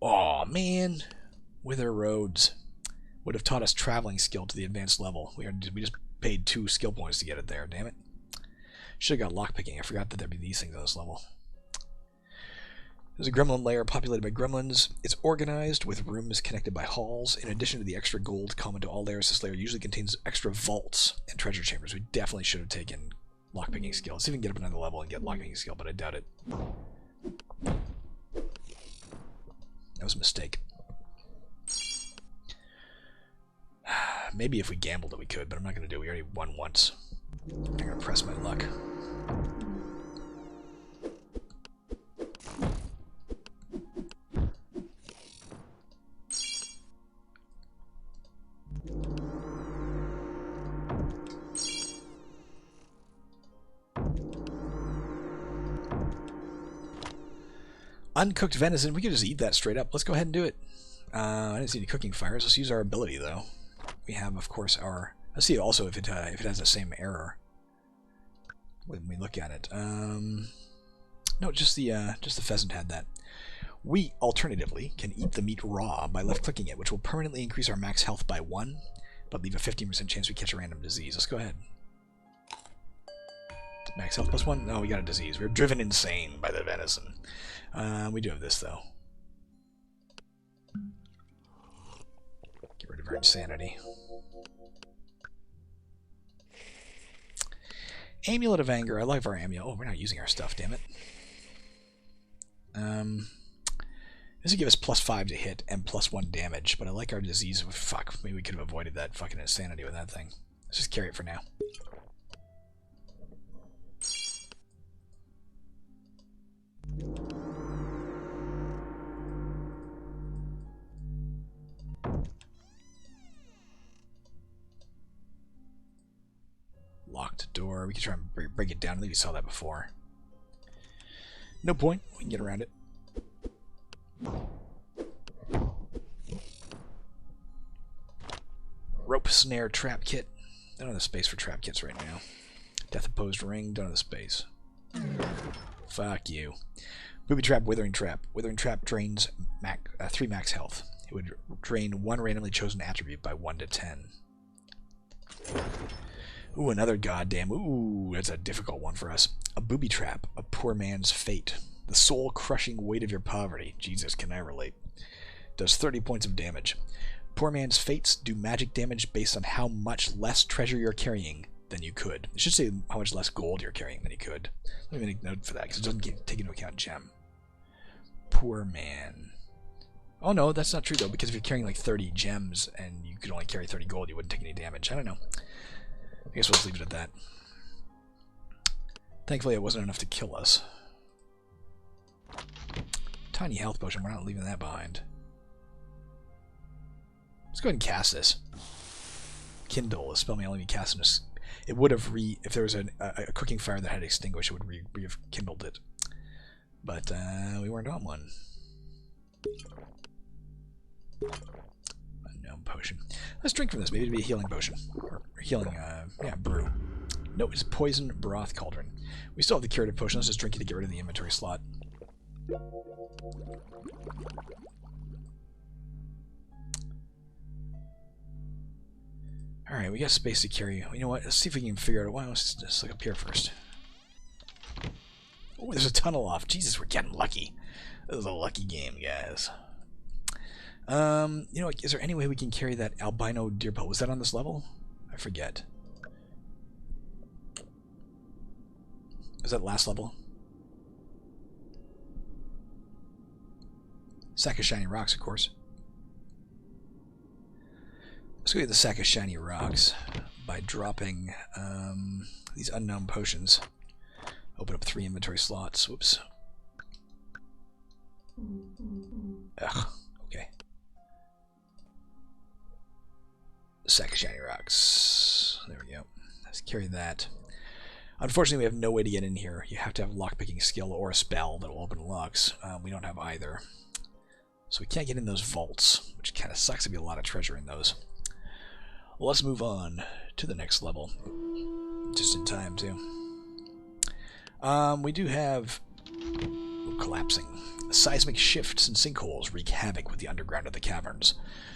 Aw, man. Wither Roads. Would have taught us traveling skill to the advanced level. We just paid 2 skill points to get it there, damn it. Should have got lockpicking. I forgot that there'd be these things on this level. There's a gremlin lair populated by gremlins. It's organized with rooms connected by halls. In addition to the extra gold common to all layers, this lair usually contains extra vaults and treasure chambers. We definitely should have taken lockpicking skill. Let's see if we can get up another level and get lockpicking skill, but I doubt it. That was a mistake. Maybe if we gambled it we could, but I'm not going to do it. We already won once. I'm going to press my luck. Uncooked venison. We could just eat that straight up. Let's go ahead and do it. I didn't see any cooking fires. Let's use our ability, though. We have, of course, our... Let's see also if it has the same error when we look at it. No, just the pheasant had that. We, alternatively, can eat the meat raw by left-clicking it, which will permanently increase our max health by 1, but leave a 15% chance we catch a random disease. Let's go ahead. Max health plus 1? No, we got a disease. We're driven insane by the venison. We do have this, though. Get rid of our insanity. Amulet of Anger. I love our amulet. Oh, we're not using our stuff, damn it. This would give us plus 5 to hit and plus 1 damage, but I like our disease. Fuck, maybe we could have avoided that fucking insanity with that thing. Let's just carry it for now. Locked door. We can try and break it down. I think we saw that before. No point. We can get around it. Rope snare trap kit. Don't have the space for trap kits right now. Death opposed ring. Don't have the space. Fuck you. Booby trap, withering trap. Withering trap drains 3 max health. It would drain 1 randomly chosen attribute by 1 to 10. Ooh, another goddamn. Ooh, that's a difficult one for us. A booby trap, a poor man's fate. The soul-crushing weight of your poverty. Jesus, can I relate? Does 30 points of damage. Poor man's fates do magic damage based on how much less treasure you're carrying than you could. It should say how much less gold you're carrying than you could. Let me make a note for that, because it doesn't take into account gem. Poor man. Oh no, that's not true though, because if you're carrying like 30 gems and you could only carry 30 gold, you wouldn't take any damage. I don't know. I guess we'll just leave it at that. Thankfully it wasn't enough to kill us. Tiny health potion, we're not leaving that behind. Let's go ahead and cast this. Kindle, a spell may only be cast in a... It would have if there was a cooking fire that had extinguished, it would have kindled it. But we weren't on one. Unknown potion. Let's drink from this. Maybe it'd be a healing potion. Or healing, yeah, brew. No, it's poison broth cauldron. We still have the curative potion. Let's just drink it to get rid of the inventory slot. Alright, we got space to carry. You know what? Let's see if we can figure out... Well, let's just look up here first. Oh, there's a tunnel off. Jesus, we're getting lucky. This is a lucky game, guys. You know, is there any way we can carry that albino deer pelt? Was that on this level? I forget. Is that last level? Sack of shiny rocks, of course. Let's go get the sack of shiny rocks by dropping these unknown potions. Open up 3 inventory slots. Whoops. Ugh. Okay. Sack of shiny rocks. There we go. Let's carry that. Unfortunately, we have no way to get in here. You have to have lockpicking skill or a spell that will open locks. We don't have either. So we can't get in those vaults, which kind of sucks. There'd be a lot of treasure in those. Well, let's move on to the next level. Just in time, too. We do have... collapsing. Seismic shifts and sinkholes wreak havoc with the underground of the caverns.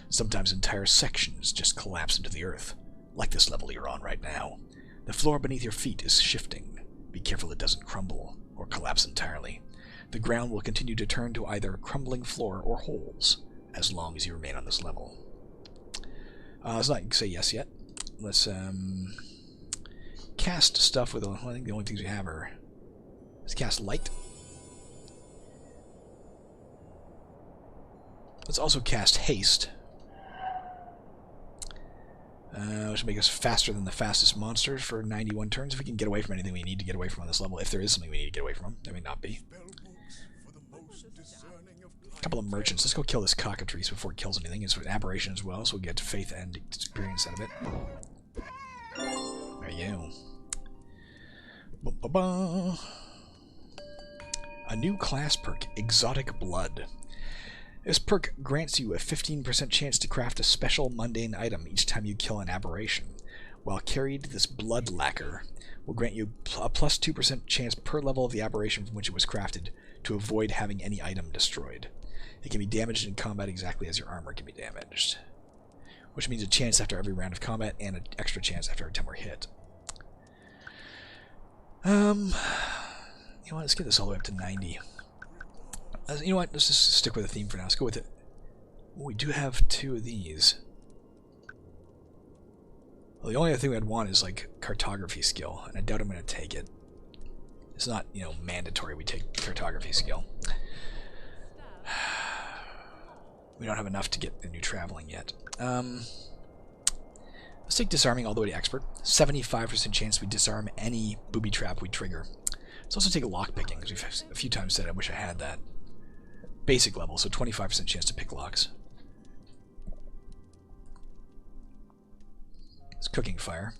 Sometimes entire sections just collapse into the earth, like this level you're on right now. The floor beneath your feet is shifting. Be careful it doesn't crumble or collapse entirely. The ground will continue to turn to either crumbling floor or holes as long as you remain on this level. Let's not say yes yet. Let's cast stuff with, I think the only things we have are, let's cast light. Let's also cast haste. Which will make us faster than the fastest monsters for 91 turns if we can get away from anything we need to get away from on this level. If there is something we need to get away from, there may not be. A couple of merchants. Let's go kill this cockatrice before it kills anything. It's an aberration as well, so we'll get faith and experience out of it. There you go. Ba-ba-ba. A new class perk, Exotic Blood. This perk grants you a 15% chance to craft a special mundane item each time you kill an aberration. While carried, this blood lacquer will grant you a plus 2% chance per level of the aberration from which it was crafted to avoid having any item destroyed. It can be damaged in combat exactly as your armor can be damaged, which means a chance after every round of combat and an extra chance after every time we're hit. You know what, let's get this all the way up to 90. You know what, let's just stick with the theme for now. Let's go with it. We do have 2 of these. Well, the only other thing we'd want is, like, cartography skill, and I doubt I'm going to take it. It's not, you know, mandatory we take cartography skill. We don't have enough to get the new traveling yet. Let's take disarming all the way to expert. 75% chance we disarm any booby trap we trigger. Let's also take lockpicking, because we've a few times said I wish I had that. Basic level, so 25% chance to pick locks. It's cooking fire.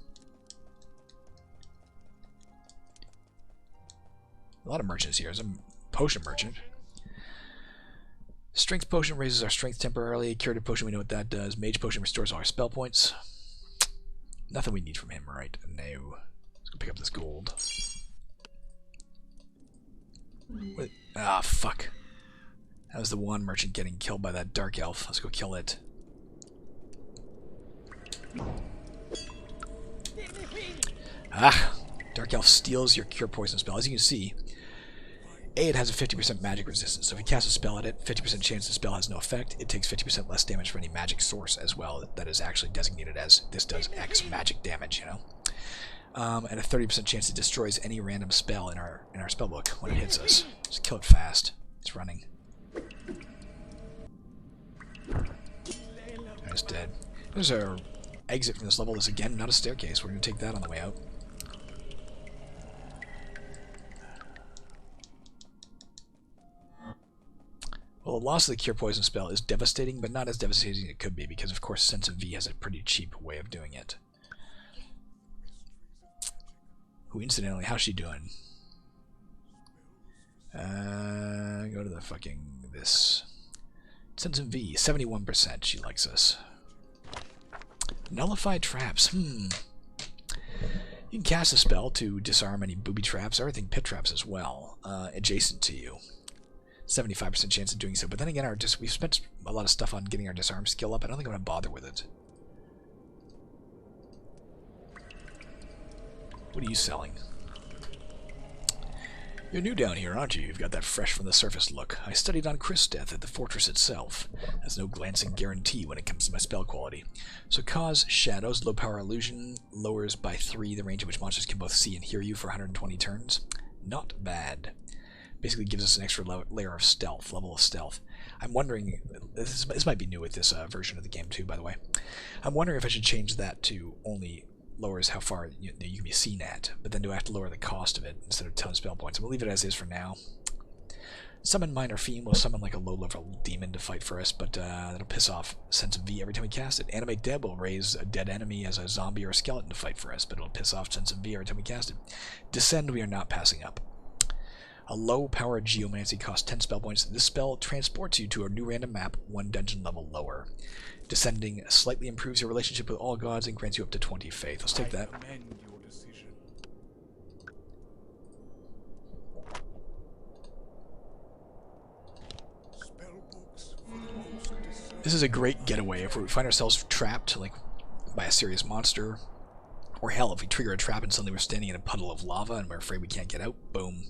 A lot of merchants here. There's a potion merchant. Strength potion raises our strength temporarily. Curative potion, we know what that does. Mage potion restores all our spell points. Nothing we need from him, right? No. Let's go pick up this gold. Wait. Ah, fuck. That was the one merchant getting killed by that dark elf. Let's go kill it. Ah! Dark elf steals your cure poison spell. As you can see, it has a 50% magic resistance. So if you cast a spell at it, 50% chance the spell has no effect. It takes 50% less damage for any magic source as well. That is actually designated as this does X magic damage, you know. And a 30% chance it destroys any random spell in our spellbook when it hits us. Just kill it fast. It's running. It's dead. There's our exit from this level. This again, not a staircase. We're going to take that on the way out. Well, the loss of the cure poison spell is devastating, but not as devastating as it could be, because of course Sense of V has a pretty cheap way of doing it. Who, incidentally, how's she doing? Go to the fucking this. Sense of V, 71%. She likes us. Nullify traps. You can cast a spell to disarm any booby traps or everything pit traps as well, adjacent to you. 75% chance of doing so. But then again, we've spent a lot of stuff on getting our disarm skill up. I don't think I'm going to bother with it. What are you selling? You're new down here, aren't you? You've got that fresh from the surface look. I studied on Chris' death at the fortress itself. That's no glancing guarantee when it comes to my spell quality. So cause shadows, low power illusion, lowers by 3 the range at which monsters can both see and hear you for 120 turns. Not bad. Basically gives us an extra layer of stealth, level of stealth. I'm wondering, this might be new with this version of the game too, by the way. I'm wondering if I should change that to only lowers how far you can be seen at, but then do I have to lower the cost of it instead of ton spell points? I'm going to leave it as is for now. Summon Minor Fiend will summon like a low-level demon to fight for us, but that'll piss off Sense of V every time we cast it. Animate Dead will raise a dead enemy as a zombie or a skeleton to fight for us, but it'll piss off Sense of V every time we cast it. Descend we are not passing up. A low-powered Geomancy costs 10 spell points. This spell transports you to a new random map, 1 dungeon level lower. Descending slightly improves your relationship with all gods and grants you up to 20 faith. Let's take that. This is a great getaway if we find ourselves trapped, like, by a serious monster. Or hell, if we trigger a trap and suddenly we're standing in a puddle of lava and we're afraid we can't get out, boom.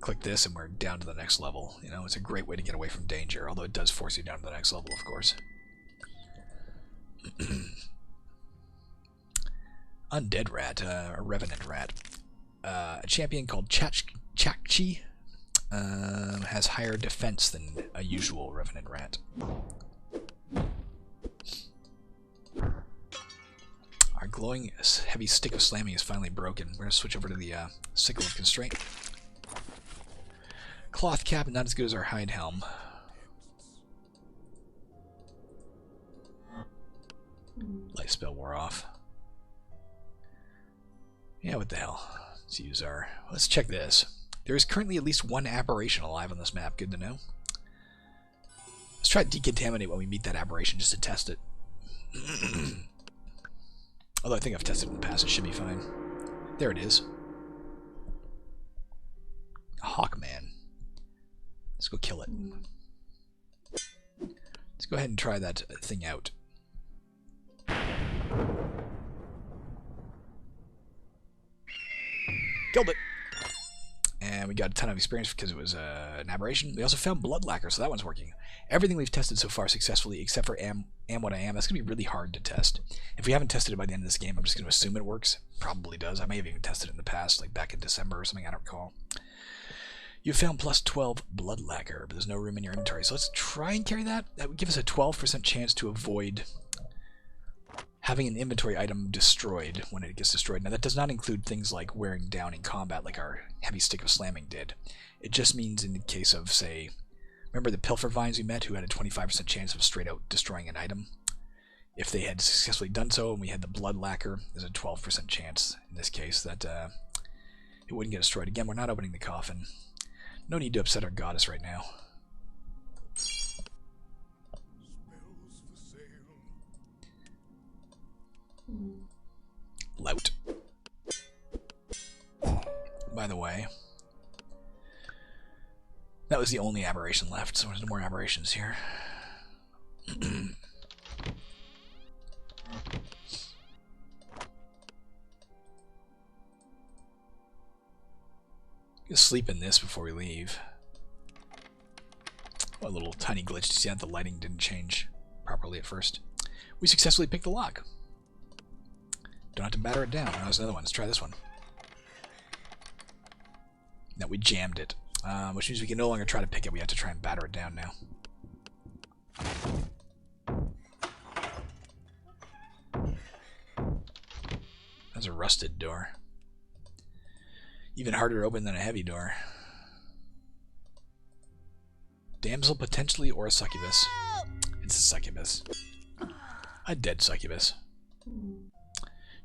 click this and we're down to the next level. You know, it's a great way to get away from danger, although it does force you down to the next level, of course. Undead rat, a revenant rat. A champion called Chakchi has higher defense than a usual revenant rat. Our glowing heavy stick of slamming is finally broken. We're going to switch over to the sickle of constraint. Cloth cap, not as good as our hide helm. Light spell wore off. Yeah, what the hell. Let's use our... Let's check this. There is currently at least one aberration alive on this map. Good to know. Let's try to decontaminate when we meet that aberration just to test it. Although I think I've tested it in the past, it should be fine. There it is. A Hawkman. Let's go kill it. Let's go ahead and try that thing out. Killed it! And we got a ton of experience because it was an aberration. We also found blood lacquer, so that one's working. Everything we've tested so far successfully, except for am what I am, that's going to be really hard to test. If we haven't tested it by the end of this game, I'm just going to assume it works. Probably does. I may have even tested it in the past, like back in December or something, I don't recall. You found plus 12 blood lacquer, but there's no room in your inventory. So let's try and carry that. That would give us a 12% chance to avoid having an inventory item destroyed when it gets destroyed. Now that does not include things like wearing down in combat like our heavy stick of slamming did. It just means in the case of, say, remember the pilfer vines we met who had a 25% chance of straight out destroying an item? If they had successfully done so and we had the blood lacquer, there's a 12% chance in this case that it wouldn't get destroyed. Again, we're not opening the coffin. No need to upset our goddess right now. Lout. By the way, that was the only aberration left, so there's no more aberrations here. Gonna sleep in this before we leave. Oh, a little tiny glitch to see that the lighting didn't change properly at first. We successfully picked the lock. Don't have to batter it down. Now there's another one. Let's try this one. No, we jammed it. Which means we can no longer try to pick it. We have to try and batter it down now. That's a rusted door. Even harder to open than a heavy door. Damsel potentially or a succubus. It's a succubus. A dead succubus.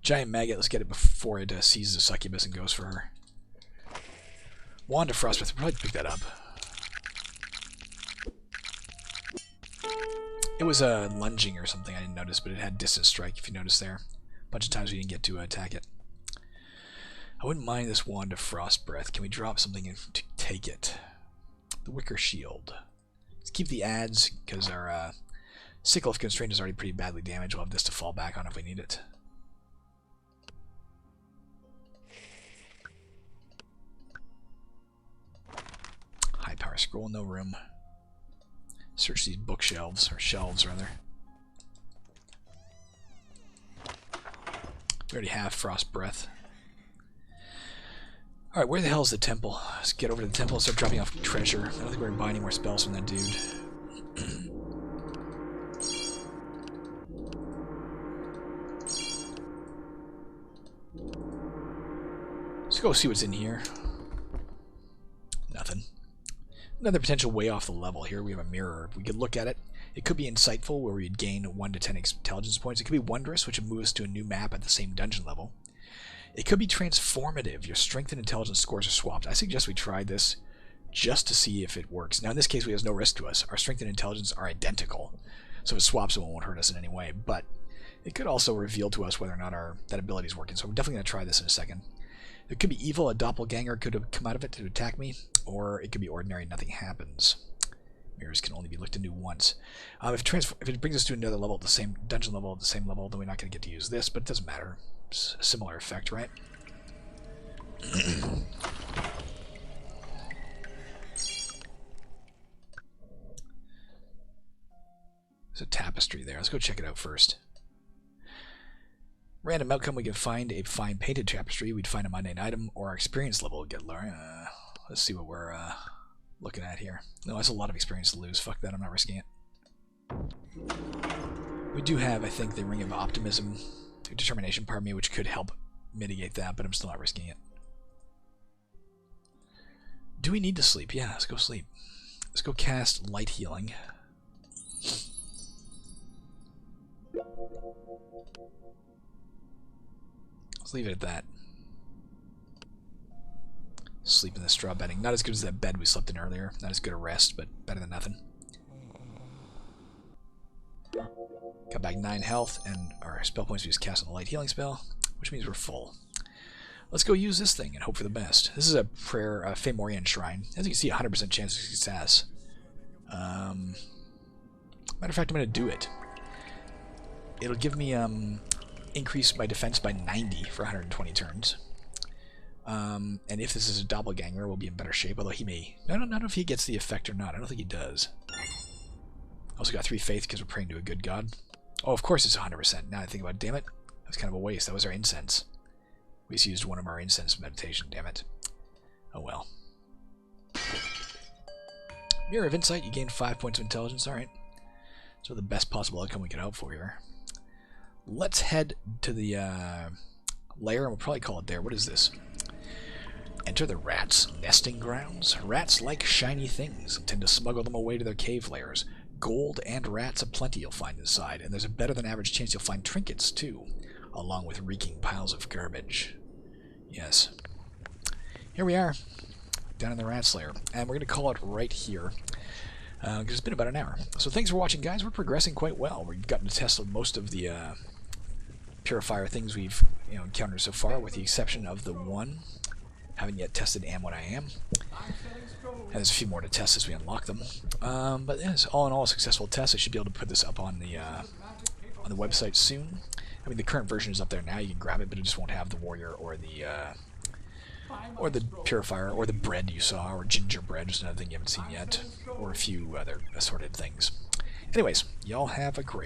Giant maggot, let's get it before it sees the succubus and goes for her. Wand of Frostbreath, we'll probably pick that up. It was lunging or something, I didn't notice, but it had distance strike, if you notice there. A bunch of times we didn't get to attack it. I wouldn't mind this Wand of Frostbreath. Can we drop something in to take it? The Wicker Shield. Let's keep the adds, because our Sickle of Constraint is already pretty badly damaged. We'll have this to fall back on if we need it. High power scroll, no room. Search these bookshelves, or shelves rather. We already have Frost Breath. Alright, where the hell is the temple? Let's get over to the temple and start dropping off treasure. I don't think we're going to buy any more spells from that dude. Let's go see what's in here. Nothing. Another potential way off the level here. We have a mirror. If we could look at it, it could be insightful, where we'd gain 1 to 10 intelligence points. It could be wondrous, which would move us to a new map at the same dungeon level. It could be transformative. Your strength and intelligence scores are swapped. I suggest we try this just to see if it works. Now, in this case, we have no risk to us. Our strength and intelligence are identical, so if it swaps, it won't hurt us in any way. But it could also reveal to us whether or not that ability is working. So I'm definitely going to try this in a second. It could be evil. A doppelganger could have come out of it to attack me, or it could be ordinary. Nothing happens. Mirrors can only be looked into once. If it brings us to another level at the same dungeon level at the same level, then we're not going to get to use this, but it doesn't matter. It's a similar effect, right? There's a tapestry there. Let's go check it out first. Random outcome, we can find a fine painted tapestry. We'd find a mundane item, or our experience level would get lower. Let's see what we're looking at here. No, that's a lot of experience to lose. Fuck that, I'm not risking it. We do have, I think, the Ring of Optimism, Determination, pardon me, which could help mitigate that, but I'm still not risking it. Do we need to sleep? Yeah, let's go sleep. Let's go cast Light Healing. Let's leave it at that. Sleep in the straw bedding. Not as good as that bed we slept in earlier. Not as good a rest, but better than nothing. Got back 9 health, and our spell points we just cast on the Light Healing spell, which means we're full. Let's go use this thing and hope for the best. This is a prayer, Fomorian Shrine. As you can see, 100% chance of success. Matter of fact, I'm going to do it. It'll give me increase my defense by 90 for 120 turns. And if this is a doppelganger, we'll be in better shape. Although he may. I don't know if he gets the effect or not. I don't think he does. Also got 3 faith because we're praying to a good god. Oh, of course it's 100%. Now I think about it, damn it. That was kind of a waste. That was our incense. We just used one of our Incense of Meditation, damn it. Oh well. Mirror of Insight, you gain 5 points of intelligence, alright. So the best possible outcome we could hope for here. Let's head to the lair, and we'll probably call it there. What is this? Enter the rats' nesting grounds. Rats like shiny things and tend to smuggle them away to their cave lairs. Gold and rats aplenty you'll find inside, and there's a better than average chance you'll find trinkets too, along with reeking piles of garbage. Yes. Here we are, down in the rat's lair, and we're going to call it right here, because it's been about an hour. So thanks for watching, guys. We're progressing quite well. We've gotten to test most of the Purifier things we've encountered so far, with the exception of the one. Haven't yet tested Am What I Am. And there's a few more to test as we unlock them. But yes, all in all, a successful test. I should be able to put this up on the website soon. I mean, the current version is up there now. You can grab it, but it just won't have the warrior or the purifier or the bread you saw, or gingerbread, just another thing you haven't seen yet, or a few other assorted things. Anyways, y'all have a great